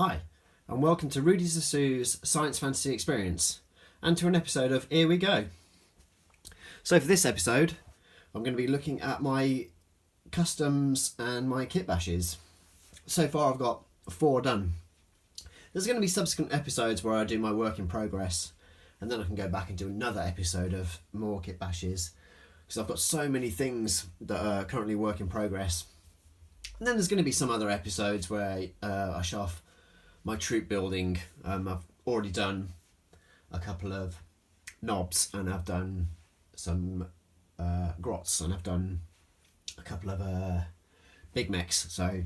Hi, and welcome to Rudy Zasu's Science Fantasy Experience, and to an episode of Ere We Go. So for this episode, I'm going to be looking at my customs and my kitbashes. So far I've got 4 done. There's going to be subsequent episodes where I do my work in progress, and then I can go back and do another episode of more kitbashes, because I've got so many things that are currently work in progress. And then there's going to be some other episodes where I show off my troop building. I've already done a couple of knobs, and I've done some grots, and I've done a couple of big mechs. So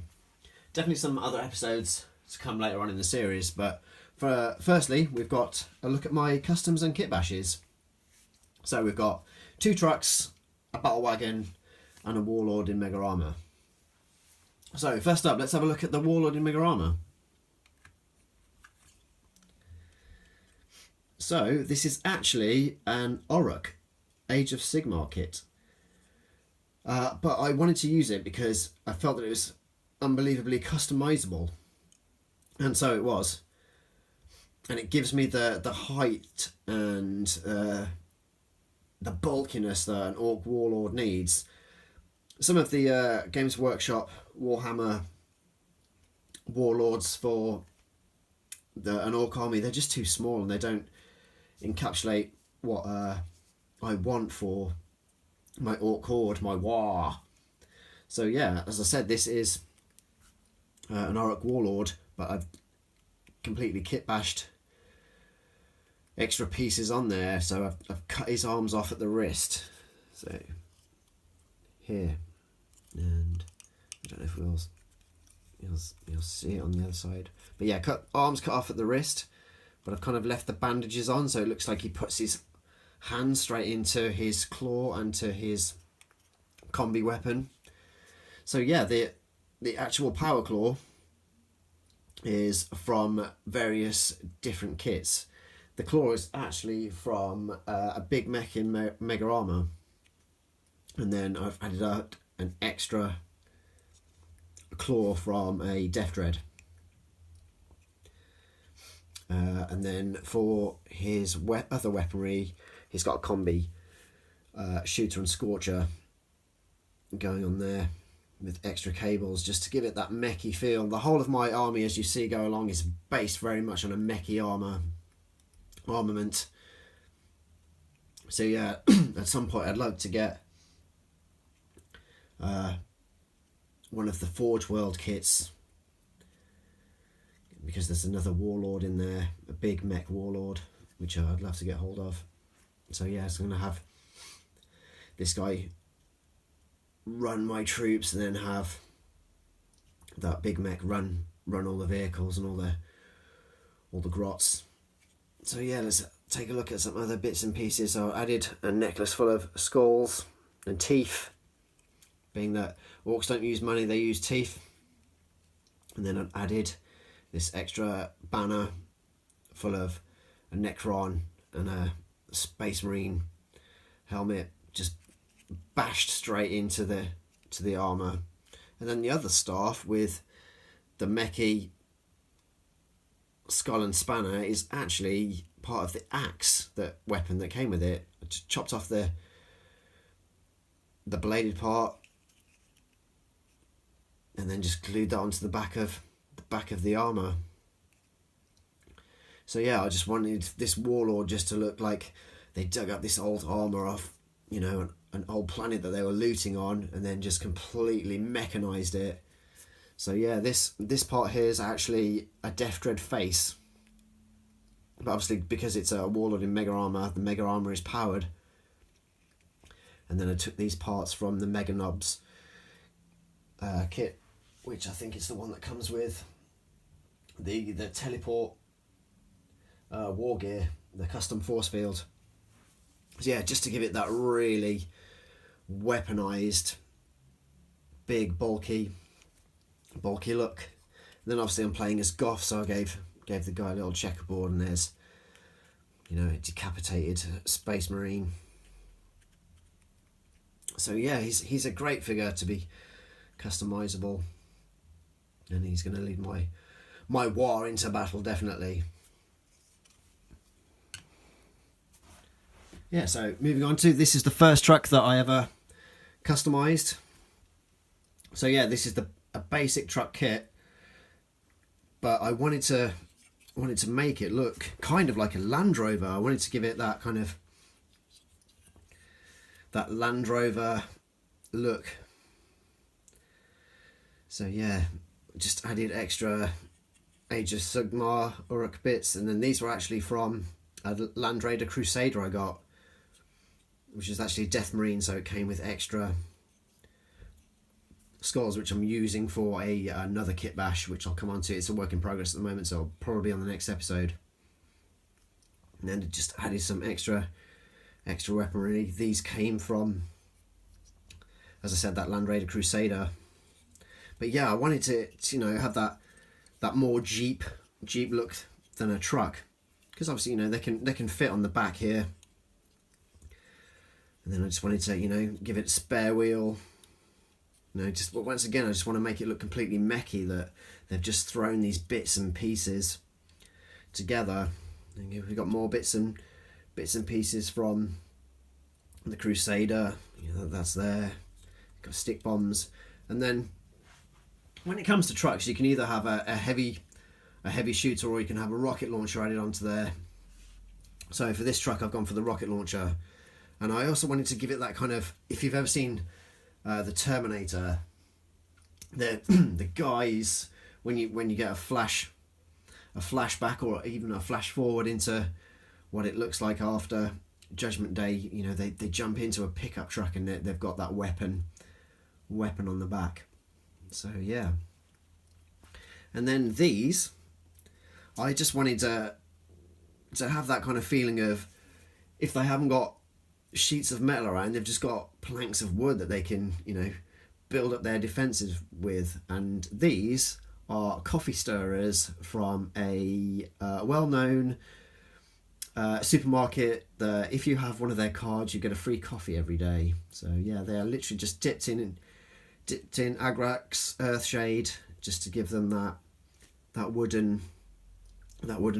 definitely some other episodes to come later on in the series. But firstly, we've got a look at my customs and kitbashes. So we've got 2 trucks, a Battlewagon, and a Warlord in Mega Armour. So first up, let's have a look at the Warlord in Mega Armour. So this is actually an Ork Age of Sigmar kit. But I wanted to use it because I felt that it was unbelievably customizable. And so it was. And it gives me the height and the bulkiness that an Ork Warlord needs. Some of the Games Workshop Warhammer Warlords for an Ork army, they're just too small, and they don't encapsulate what I want for my Ork horde, my War. So yeah, as I said, this is an Ork Warlord, but I've completely kitbashed extra pieces on there, so I've cut his arms off at the wrist. So here, and I don't know if you'll see it on the other side, but yeah, arms cut off at the wrist, but I've kind of left the bandages on, so it looks like he puts his hand straight into his claw and to his combi weapon. So yeah, the actual power claw is from various different kits. The claw is actually from a big mech in Mega Armour, and then I've added out an extra claw from a Death Dread. And then for his other weaponry, he's got a combi shooter and scorcher going on there with extra cables, just to give it that mechy feel. The whole of my army, as you see go along, is based very much on a mechy armament. So yeah, at some point I'd love to get one of the Forge World kits, because there's another Warlord in there, a big mech Warlord, which I'd love to get hold of. So yeah, so I'm going to have this guy run my troops, and then have that big mech run all the vehicles and all the grots. So yeah, let's take a look at some other bits and pieces. So I added a necklace full of skulls and teeth, being that Orcs don't use money, they use teeth. And then I added this extra banner full of a Necron and a Space Marine helmet, just bashed straight into the armour. And then the other staff with the mechy skull and spanner is actually part of the axe, that weapon that came with it. I just chopped off the bladed part, and then just glued that onto the back of the armour. So yeah, I just wanted this Warlord just to look like they dug up this old armour off, you know, an old planet that they were looting on, and then just completely mechanised it. So yeah, this part here is actually a Death Dread face, but obviously because it's a Warlord in Mega Armour, the Mega Armour is powered. And then I took these parts from the Mega Knobs kit, which I think is the one that comes with the teleport war gear, the custom force field. So yeah, just to give it that really weaponized, big, bulky look. And then obviously I'm playing as Goth, so I gave the guy a little checkerboard, and there's, you know, a decapitated Space Marine. So yeah, he's a great figure to be customizable, and he's going to lead my war into battle, definitely. Yeah, so moving on to, this is the first truck that I ever customized. So yeah, this is a basic truck kit, but I wanted to make it look kind of like a Land Rover. I wanted to give it that kind of that Land Rover look. So yeah, just added extra Age of Sigmar Ork bits, and then these were actually from a Land Raider Crusader I got, which is actually a Death Marine, so it came with extra skulls, which I'm using for another Kitbash, which I'll come on to. It's a work in progress at the moment, so I'll probably on the next episode. And then it just added some extra weaponry. These came from, as I said, that Land Raider Crusader. But yeah, I wanted to you know, have that more Jeep look than a truck, because obviously, you know, they can fit on the back here. And then I just wanted to, you know, give it a spare wheel. You know, just once again, I just want to make it look completely mechy, that they've just thrown these bits and pieces together. And we've got more bits and pieces from the Crusader. You know, that's there. Got stick bombs, and then when it comes to trucks, you can either have a heavy shooter, or you can have a rocket launcher added onto there. So for this truck, I've gone for the rocket launcher, and I also wanted to give it that kind of, if you've ever seen the Terminator, the guys, when you get a flashback or even a flash forward into what it looks like after Judgment Day, you know, they jump into a pickup truck and they've got that weapon on the back. So yeah. And then these, I just wanted to have that kind of feeling of, if they haven't got sheets of metal around, they've just got planks of wood that they can, you know, build up their defences with. And these are coffee stirrers from a well-known supermarket. If you have one of their cards, you get a free coffee every day. So yeah, they are literally just dipped in Agrax Earthshade, just to give them that wooden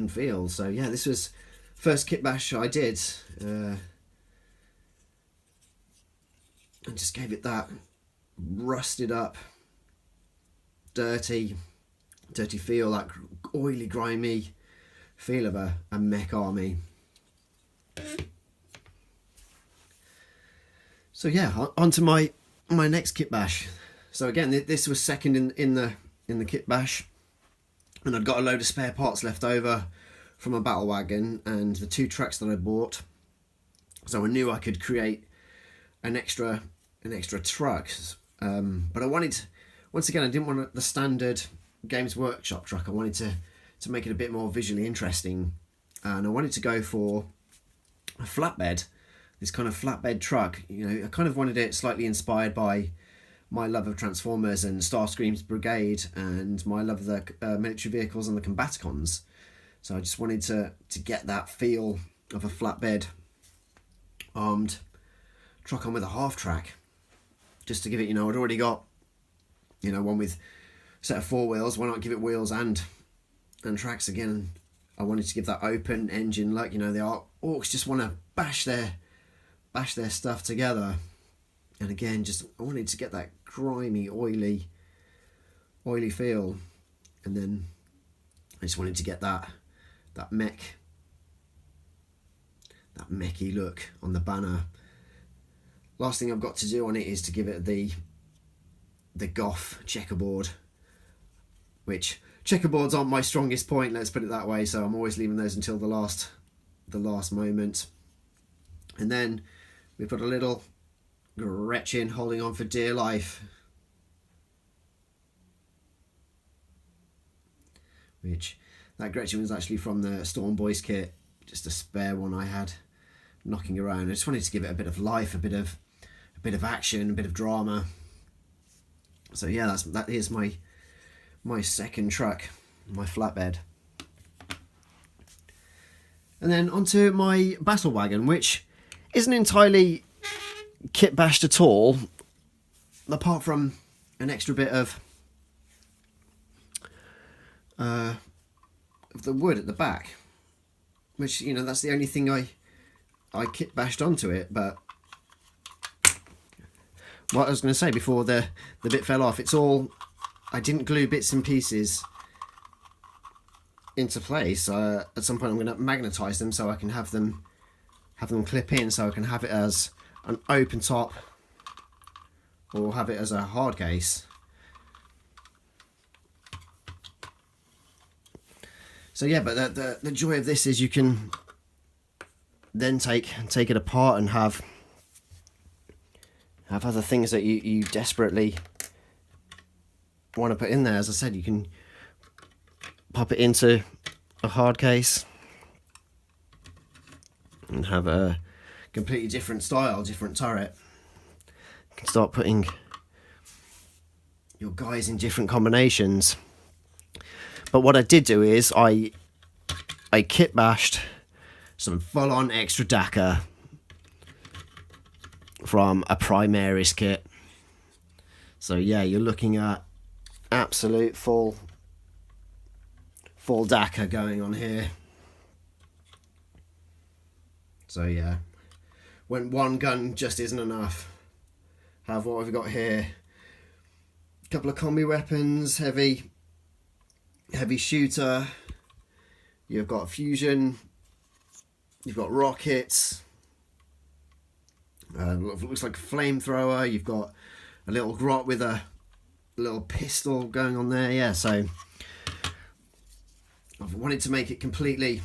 feel. So yeah, this was first Kitbash I did, and just gave it that rusted up, dirty feel, that oily, grimy feel of a mech army. So yeah, on to my next Kitbash. So again, this was second in the Kitbash, and I'd got a load of spare parts left over from a Battlewagon and the 2 Trakks that I bought. So I knew I could create an extra truck, but I wanted, once again, I didn't want the standard Games Workshop truck. I wanted to make it a bit more visually interesting, and I wanted to go for a flatbed, this kind of flatbed truck. You know, I kind of wanted it slightly inspired by my love of Transformers and Starscream's Brigade, and my love of the military vehicles and the Combaticons. So I just wanted to get that feel of a flatbed armed truck on with a half track, just to give it, you know, I'd already got, you know, one with a set of 4 wheels. Why not give it wheels and tracks again? I wanted to give that open engine look. You know, the Orks just want to bash their stuff together, and again, just I wanted to get that grimy, oily feel, and then I just wanted to get that mechy look on the banner. Last thing I've got to do on it is to give it the goth checkerboard, which checkerboards aren't my strongest point, let's put it that way, so I'm always leaving those until the last moment. And then we've got a little Gretchen holding on for dear life, which that Gretchen was actually from the Storm Boys kit, just a spare one I had knocking around. I just wanted to give it a bit of life, a bit of action, a bit of drama. So yeah, that is my second truck, my flatbed. And then onto my Battlewagon, which isn't entirely kit-bashed at all, apart from an extra bit of of the wood at the back, which, you know, that's the only thing I kit bashed onto it. But what I was going to say before the bit fell off, it's all, I didn't glue bits and pieces into place. At some point I'm going to magnetize them so I can have them clip in, so I can have it as an open top or have it as a hard case. So yeah, but the joy of this is you can then take it apart and have other things that you desperately want to put in there. As I said, you can pop it into a hard case and have a completely different style, different turret. You can start putting your guys in different combinations. But what I did do is I kit bashed some full-on extra Dakka from a Primaris kit. So yeah, you're looking at absolute full Dakka going on here. So yeah, when one gun just isn't enough, have what we've got here. A couple of combi weapons, heavy shooter, you've got fusion, you've got rockets, looks like a flamethrower, you've got a little grot with a little pistol going on there. Yeah, so I've wanted to make it completely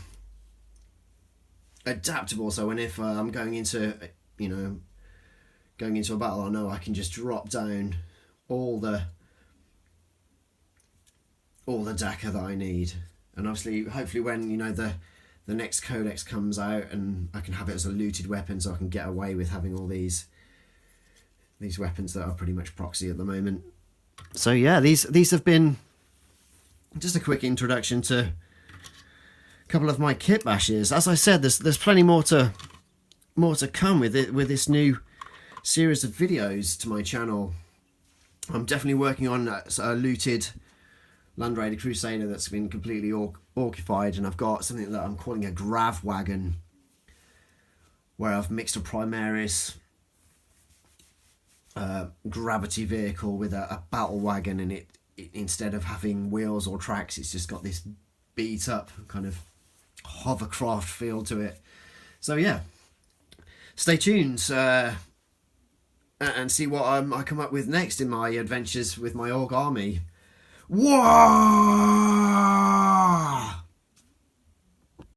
adaptable, so if I'm going into a battle, I know I can just drop down all the Dakka that I need. And obviously, hopefully when, you know, the next codex comes out and I can have it as a looted weapon, so I can get away with having all these weapons that are pretty much proxy at the moment. So yeah, these have been just a quick introduction to a couple of my kit bashes. As I said, there's plenty more to come with this new series of videos to my channel. I'm definitely working on a looted Land Raider Crusader that's been completely orkified, and I've got something that I'm calling a grav wagon, where I've mixed a Primaris gravity vehicle with a Battlewagon, and it instead of having wheels or tracks, it's just got this beat up kind of hovercraft feel to it. So yeah, stay tuned and see what I come up with next in my adventures with my Ork army. Whoa!